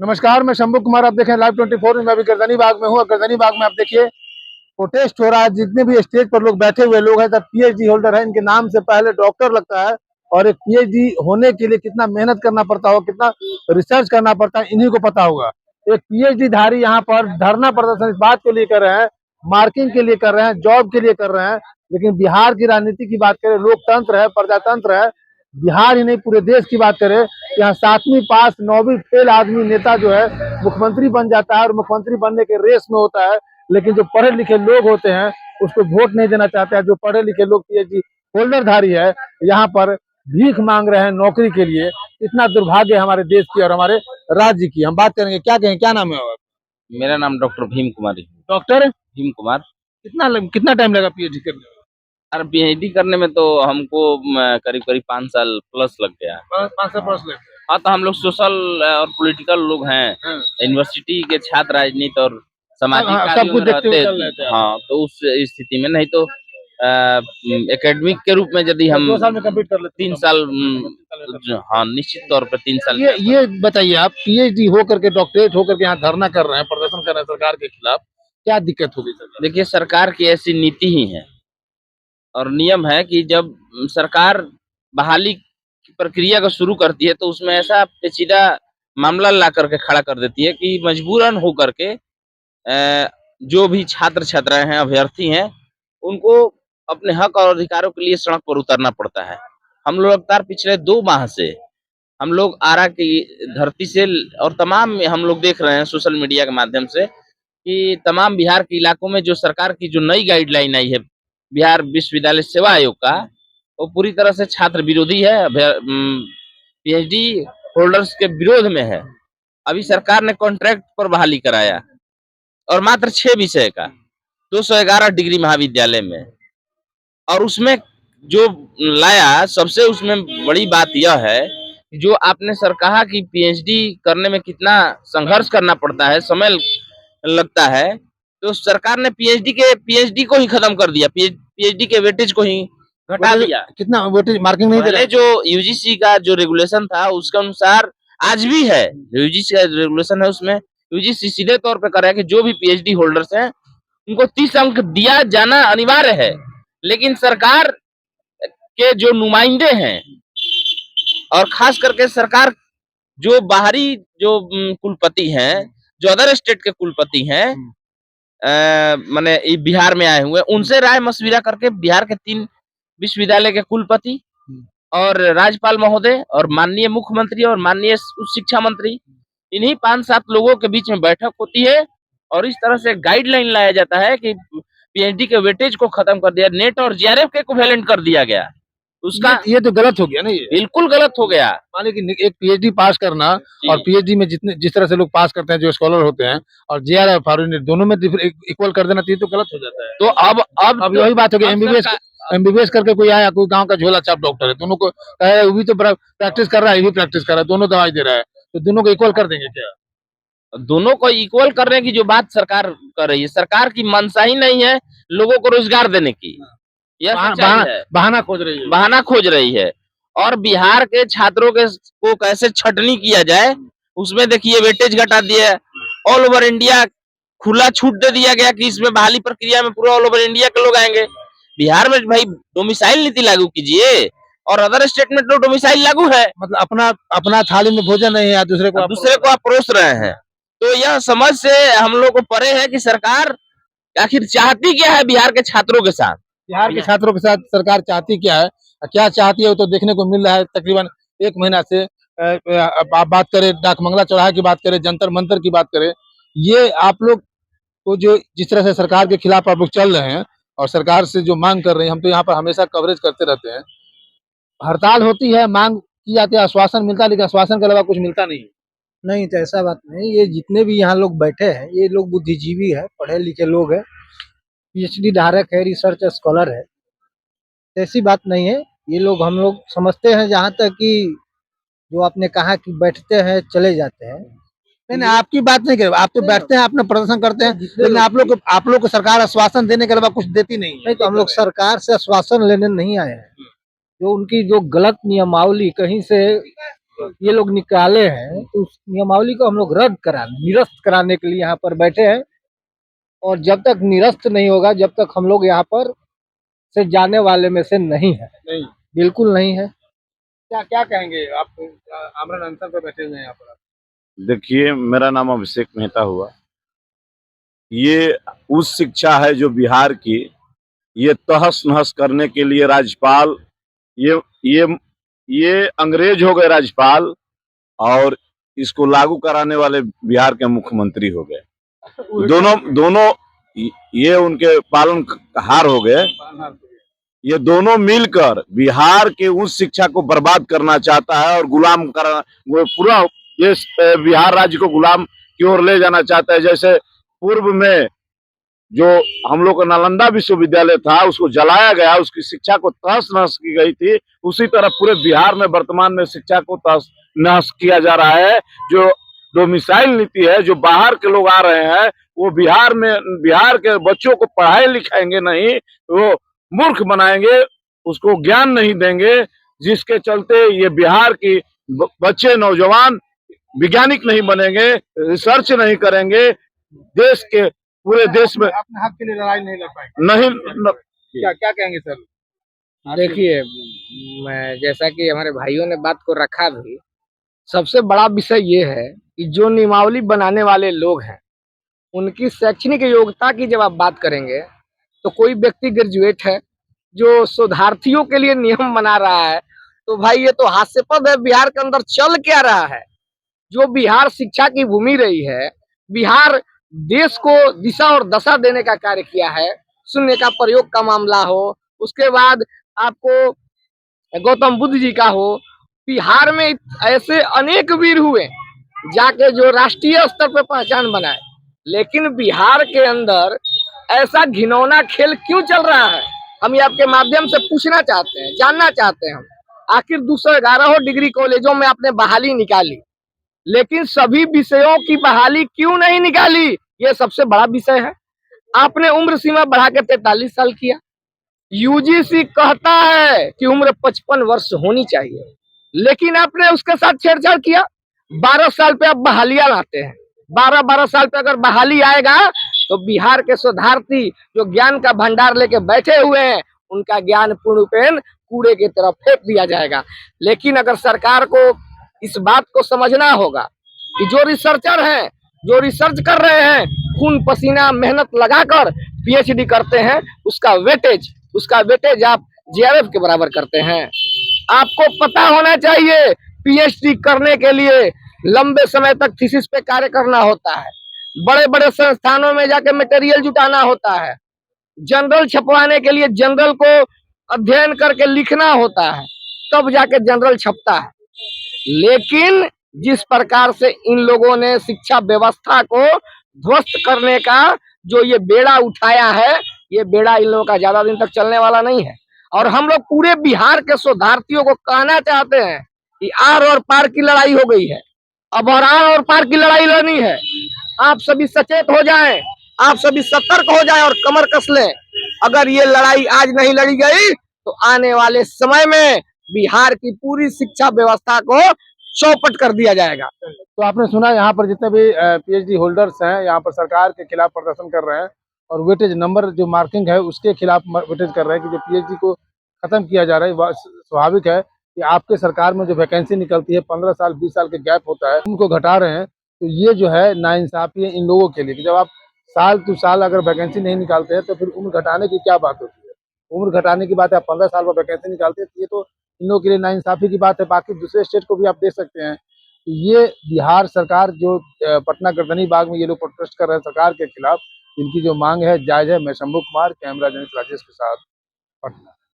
नमस्कार, मैं शंभू कुमार। आप देखें लाइव 24 में। मैं अभी गर्दनी बाग में हूँ और गर्दनी बाग में आप देखिए प्रोटेस्ट हो रहा है। जितने भी स्टेज पर लोग बैठे हुए लोग हैं सब पीएचडी होल्डर हैं। इनके नाम से पहले डॉक्टर लगता है और एक पीएचडी होने के लिए कितना मेहनत करना पड़ता हो, कितना रिसर्च करना पड़ता है, इन्हीं को पता होगा। एक पीएचडी धारी यहाँ पर धरना प्रदर्शन इस बात के लिए कर रहे हैं, मार्किंग के लिए कर रहे हैं, जॉब के लिए कर रहे हैं। लेकिन बिहार की राजनीति की बात करें, लोकतंत्र है, प्रजातंत्र है, बिहार ही नहीं पूरे देश की बात करें, यहाँ 7वीं पास 9वीं फेल आदमी नेता जो है मुख्यमंत्री बन जाता है और मुख्यमंत्री बनने के रेस में होता है। लेकिन जो पढ़े लिखे लोग होते हैं उसको वोट नहीं देना चाहते हैं। जो पढ़े लिखे लोग पीएचडी होल्डरधारी है यहाँ पर भीख मांग रहे हैं नौकरी के लिए। इतना दुर्भाग्य है हमारे देश की और हमारे राज्य की। हम बात करेंगे, क्या कहें, क्या नाम है आपका? मेरा नाम डॉक्टर भीम कुमार है। डॉक्टर भीम कुमार। कितना टाइम लगा पीएचडी करने में? और पीएचडी करने में तो हमको करीब करीब 5 साल प्लस लग गया। 5 साल लग गए। हाँ, तो हम लोग सोशल और पॉलिटिकल लोग हैं, यूनिवर्सिटी के छात्र, राजनीति और सामाजिक सब कार्यों कुछ में देखते हुए रहते चल रहे थे। हाँ, तो उस स्थिति में नहीं तो एकेडमिक के रूप में यदि हम 2 साल में कंप्लीट कर लेते 3 साल हाँ, निश्चित तौर पे 3 साल। ये बताइए, आप पीएचडी होकर के डॉक्टरेट होकर के यहाँ धरना कर रहे हैं, प्रदर्शन कर रहे हैं सरकार के खिलाफ, क्या दिक्कत होगी सरकार? देखिए, सरकार की ऐसी नीति ही है और नियम है कि जब सरकार बहाली की प्रक्रिया को शुरू करती है तो उसमें ऐसा पेचीदा मामला ला करके खड़ा कर देती है कि मजबूरन हो करके जो भी छात्र छात्राएं हैं, अभ्यर्थी हैं, उनको अपने हक और अधिकारों के लिए सड़क पर उतरना पड़ता है। हम लोग लगातार पिछले 2 माह से हम लोग आरा की धरती से और तमाम हम लोग देख रहे हैं सोशल मीडिया के माध्यम से कि तमाम बिहार के इलाकों में जो सरकार की जो नई गाइडलाइन आई है बिहार विश्वविद्यालय सेवा आयोग का, वो पूरी तरह से छात्र विरोधी है, पीएचडी होल्डर्स के विरोध में है। अभी सरकार ने कॉन्ट्रैक्ट पर बहाली कराया और मात्र 6 विषय का 211 डिग्री महाविद्यालय में, और उसमें जो लाया सबसे उसमें बड़ी बात यह है कि जो आपने सर कहा कि पीएचडी करने में कितना संघर्ष करना पड़ता है, समय लगता है, तो सरकार ने पीएचडी को ही खत्म कर दिया, पीएचडी के वेटेज को ही घटा दिया। कितना वेटेज मार्किंग नहीं दे रहे? पहले जो यूजीसी का जो रेगुलेशन था उसके अनुसार आज भी है, यूजीसी का रेगुलेशन है, उसमें यूजीसी सीधे तौर पे कर रहा है कि जो भी पीएचडी होल्डर्स हैं उनको 30 अंक दिया जाना अनिवार्य है। लेकिन सरकार के जो नुमाइंदे हैं और खास करके सरकार जो बाहरी जो कुलपति हैं, जो अदर स्टेट के कुलपति हैं, माने बिहार में आए हुए, उनसे राय मशविरा करके बिहार के 3 विश्वविद्यालय के कुलपति और राज्यपाल महोदय और माननीय मुख्यमंत्री और माननीय उच्च शिक्षा मंत्री, इन्हीं 5-7 लोगों के बीच में बैठक होती है और इस तरह से गाइडलाइन लाया जाता है कि पीएचडी के वेटेज को खत्म कर दिया, नेट और जेआरएफ के इक्विवेलेंट कर दिया गया। उसका ये तो गलत हो गया ना, ये बिल्कुल गलत हो गया। माने कि एक पीएचडी पास करना और पीएचडी में जिस तरह से लोग पास करते हैं, जो स्कॉलर होते हैं, और जेआरएफ और दोनों में इक्वल कर देना चाहिए, तो गलत हो जाता है। तो अब वही बात हो गई, एमबीबीएस करके कोई आया, कोई गांव का झोला छाप डॉक्टर है, दोनों को वो भी तो प्रैक्टिस कर रहा है, ये भी प्रैक्टिस कर रहा है, दोनों दवाई दे रहा है, तो दोनों को इक्वल कर देंगे क्या? दोनों को इक्वल करने की जो बात सरकार कर रही है, सरकार की मंशा ही नहीं है लोगों को रोजगार देने की, यह बहाना खोज रही है, बहाना खोज रही है। और बिहार के छात्रों के को कैसे छटनी किया जाए, उसमें देखिए वेटेज घटा दिया, ऑल ओवर इंडिया खुला छूट दे दिया गया कि इसमें बहाली प्रक्रिया में पूरा ऑल ओवर इंडिया के लोग आएंगे। बिहार में भाई डोमिसाइल नीति लागू कीजिए, और अदर स्टेट में तो डोमिसाइल लागू है, मतलब अपना थाली में भोजन नहीं है, दूसरे को आप परोस रहे हैं। तो यह समझ से हम लोग को परे है कि सरकार आखिर चाहती क्या है बिहार के छात्रों के साथ। बिहार के छात्रों के साथ सरकार चाहती क्या है, क्या चाहती है, वो तो देखने को मिल रहा है। तकरीबन 1 महीना से आप बात करें, डाकमंगला चौराहे की बात करें, जंतर मंतर की बात करें, ये आप लोग को जो जिस तरह से सरकार के खिलाफ आप लोग चल रहे हैं और सरकार से जो मांग कर रहे हैं, हम तो यहाँ पर हमेशा कवरेज करते रहते हैं। हड़ताल होती है, मांग की जाती है, आश्वासन मिलता है, लेकिन आश्वासन के अलावा कुछ मिलता नहीं। नहीं, तो ऐसा बात नहीं। ये जितने भी यहाँ लोग बैठे हैं, ये लोग बुद्धिजीवी है, पढ़े लिखे लोग हैं, पीएचडी धारक है, रिसर्च स्कॉलर है, ऐसी बात नहीं है। ये लोग हम लोग समझते हैं, जहाँ तक कि जो आपने कहा कि बैठते हैं चले जाते हैं, नहीं, आपकी बात नहीं कर, आप तो बैठते हैं, अपना प्रदर्शन करते हैं, लेकिन आप लोग को सरकार आश्वासन देने के अलावा कुछ देती नहीं। तो हम लोग सरकार से आश्वासन लेने नहीं आए हैं। जो उनकी जो गलत नियमावली कहीं से ये लोग निकाले हैं, तो उस नियमावली को हम लोग रद्द कराने, निरस्त कराने के लिए यहाँ पर बैठे हैं। और जब तक निरस्त नहीं होगा, जब तक हम लोग यहाँ पर से जाने वाले में से नहीं है, नहीं, बिल्कुल नहीं है। क्या क्या कहेंगे आप? आमरण अनशन पे बैठे हुए हैं यहाँ पर। देखिए, मेरा नाम अभिषेक मेहता हुआ। ये उस शिक्षा है जो बिहार की, ये तहस नहस करने के लिए राज्यपाल, ये ये ये अंग्रेज हो गए राज्यपाल, और इसको लागू कराने वाले बिहार के मुख्यमंत्री हो गए। दोनों दोनों ये उनके पालनहार हो गए। ये दोनों मिलकर बिहार के उस शिक्षा को बर्बाद करना चाहता है और गुलाम कर वो पूरा ये बिहार राज्य को गुलाम की ओर ले जाना चाहता है। जैसे पूर्व में जो हम लोग का नालंदा विश्वविद्यालय था, उसको जलाया गया, उसकी शिक्षा को तहस नहस की गई थी, उसी तरह पूरे बिहार में वर्तमान में शिक्षा को तहस नहस किया जा रहा है। जो डोमिसाइल नीति है, जो बाहर के लोग आ रहे हैं, वो बिहार के बच्चों को पढ़ाई लिखाएंगे नहीं, वो मूर्ख बनाएंगे, उसको ज्ञान नहीं देंगे, जिसके चलते ये बिहार की बच्चे नौजवान वैज्ञानिक नहीं बनेंगे, रिसर्च नहीं करेंगे, देश के पूरे देश में अपने हक के लिए लड़ाई नहीं लड़ पाएंगे। नहीं क्या क्या कहेंगे सर? देखिए, मैं जैसा कि हमारे भाइयों ने बात को रखा भी, सबसे बड़ा विषय ये है कि जो नियमावली बनाने वाले लोग हैं, उनकी शैक्षणिक योग्यता की जब आप बात करेंगे, तो कोई व्यक्ति ग्रेजुएट है जो शोधार्थियों के लिए नियम बना रहा है, तो भाई ये तो हास्यास्पद है। बिहार के अंदर चल क्या रहा है? जो बिहार शिक्षा की भूमि रही है, बिहार देश को दिशा और दशा देने का कार्य किया है। शून्य का प्रयोग का मामला हो, उसके बाद आपको गौतम बुद्ध जी का हो, बिहार में ऐसे अनेक वीर हुए जाके जो राष्ट्रीय स्तर पर पहचान बनाए। लेकिन बिहार के अंदर ऐसा घिनौना खेल क्यों चल रहा है? हम ये आपके माध्यम से पूछना चाहते हैं, जानना चाहते हैं हम। आखिर 211 डिग्री कॉलेजों में आपने बहाली निकाली, लेकिन सभी विषयों की बहाली क्यों नहीं निकाली? ये सबसे बड़ा विषय है। आपने उम्र सीमा बढ़ा के 43 साल किया। यूजीसी कहता है कि उम्र 55 वर्ष होनी चाहिए, लेकिन आपने उसके साथ छेड़छाड़ किया। 12 साल पे आप बहालियां लाते हैं। 12 साल पे अगर बहाली आएगा तो बिहार के शोधार्थी जो ज्ञान का भंडार लेके बैठे हुए हैं, उनका ज्ञान पूर्णपेन कूड़े की तरफ फेंक दिया जाएगा। लेकिन अगर सरकार को इस बात को समझना होगा कि जो रिसर्चर हैं, जो रिसर्च कर रहे हैं, खून पसीना मेहनत लगाकर पीएचडी करते हैं, उसका वेटेज आप जेआरएफ के बराबर करते हैं। आपको पता होना चाहिए, पीएचडी करने के लिए लंबे समय तक थीसिस पे कार्य करना होता है, बड़े बड़े संस्थानों में जाके मटेरियल जुटाना होता है, जनरल छपवाने के लिए जनरल को अध्ययन करके लिखना होता है, तब जाके जनरल छपता है। लेकिन जिस प्रकार से इन लोगों ने शिक्षा व्यवस्था को ध्वस्त करने का जो ये बेड़ा उठाया है, ये बेड़ा इन लोगों का ज्यादा दिन तक चलने वाला नहीं है। और हम लोग पूरे बिहार के शोधार्थियों को कहना चाहते हैं कि आर और पार की लड़ाई हो गई है, अब और आर और पार की लड़ाई लड़नी है। आप सभी सचेत हो जाएं, आप सभी सतर्क हो जाएं और कमर कस लें। अगर ये लड़ाई आज नहीं लड़ी गई तो आने वाले समय में बिहार की पूरी शिक्षा व्यवस्था को चौपट कर दिया जाएगा। तो आपने सुना, यहाँ पर जितने भी पीएचडी होल्डर्स हैं, यहाँ पर सरकार के खिलाफ प्रदर्शन कर रहे हैं और वेटेज नंबर जो मार्किंग है उसके खिलाफ वेटेज कर रहे हैं कि जो पीएचडी को खत्म किया जा रहा है। वह स्वाभाविक है कि आपके सरकार में जो वैकेंसी निकलती है 15 साल 20 साल के गैप होता है, उनको घटा रहे हैं। तो ये जो है नाइंसाफी है इन लोगों के लिए कि जब आप साल टू साल अगर वैकेंसी नहीं निकालते हैं तो फिर उम्र घटाने की क्या बात होती है? उम्र घटाने की बात है, आप 15 साल पर वैकेंसी निकालते हैं, ये तो इन लोगों के लिए नाइंसाफी की बात है। बाकी दूसरे स्टेट को भी आप देख सकते हैं। ये बिहार सरकार जो पटना गर्दनी बाग में ये लोग प्रोटेस्ट कर रहे हैं सरकार के खिलाफ, इनकी जो मांग है जायज है। मैं शंभू कुमार, कैमरा जर्नलिस्ट राजेश के साथ, पटना।